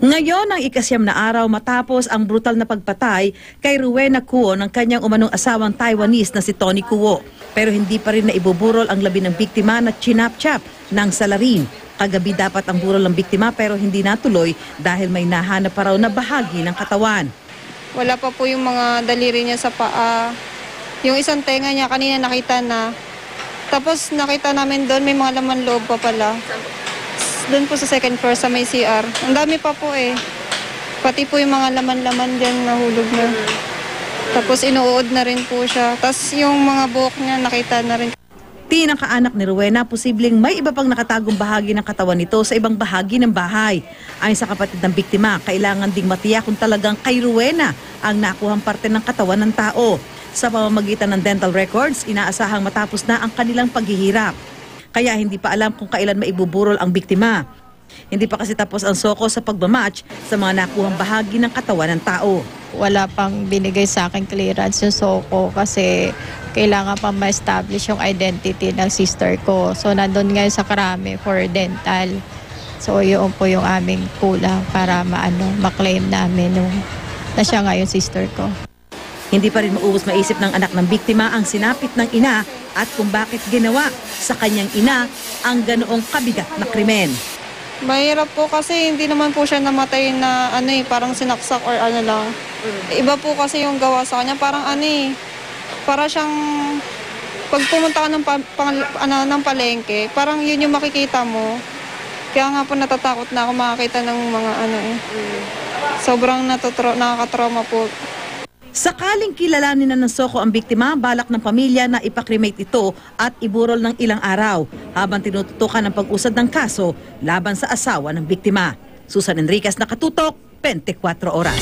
Ngayon ang ikasyam na araw matapos ang brutal na pagpatay kay Rowena Kuo ng kanyang umanong asawang Taiwanese na si Tony Kuo. Pero hindi pa rin naibuburol ang labi ng biktima na chinap-chap ng salarin. Kagabi dapat ang burol ng biktima pero hindi natuloy dahil may nahanap pa raw na bahagi ng katawan. Wala pa po yung mga daliri niya sa paa. Yung isang tenga niya kanina nakita na. Tapos nakita namin doon may mga laman loob pa pala. Doon po sa second floor sa may CR. Ang dami pa po eh. Pati po yung mga laman-laman dyan nahulog na. Tapos inuud na rin po siya. Tapos yung mga buhok niya nakita na rin. Pinakaanak ni Rowena, posibleng may iba pang nakatagong bahagi ng katawan nito sa ibang bahagi ng bahay. Ayon sa kapatid ng biktima, kailangan ding matiyak kung talagang kay Rowena ang nakuhang parte ng katawan ng tao. Sa pamamagitan ng dental records, inaasahang matapos na ang kanilang paghihirap. Kaya hindi pa alam kung kailan maibuburol ang biktima. Hindi pa kasi tapos ang soko sa pagmamatch sa mga nakuhang bahagi ng katawan ng tao. Wala pang binigay sa akin clearance yung soko kasi kailangan pang ma-establish yung identity ng sister ko. So nandun ngayon sa Krame for dental. So yun po yung aming kulang para ma-claim namin na siya nga yung sister ko. Hindi pa rin maubos maisip ng anak ng biktima ang sinapit ng ina at kung bakit ginawa sa kanyang ina ang ganoong kabigat na krimen. Mahirap po kasi hindi naman po siya namatay na parang sinaksak or lang. Iba po kasi yung gawa sa kanya. Parang para siyang pag pumunta ka ng palengke, parang yun yung makikita mo. Kaya nga po natatakot na ako makakita ng mga Sobrang nakakatrauma po. Sakaling kilalanin na ng soko ang biktima, balak ng pamilya na ipakremate ito at iburol ng ilang araw habang tinututukan ang pag-usad ng kaso laban sa asawa ng biktima. Susan Enriquez, Nakatutok, 24 Oras.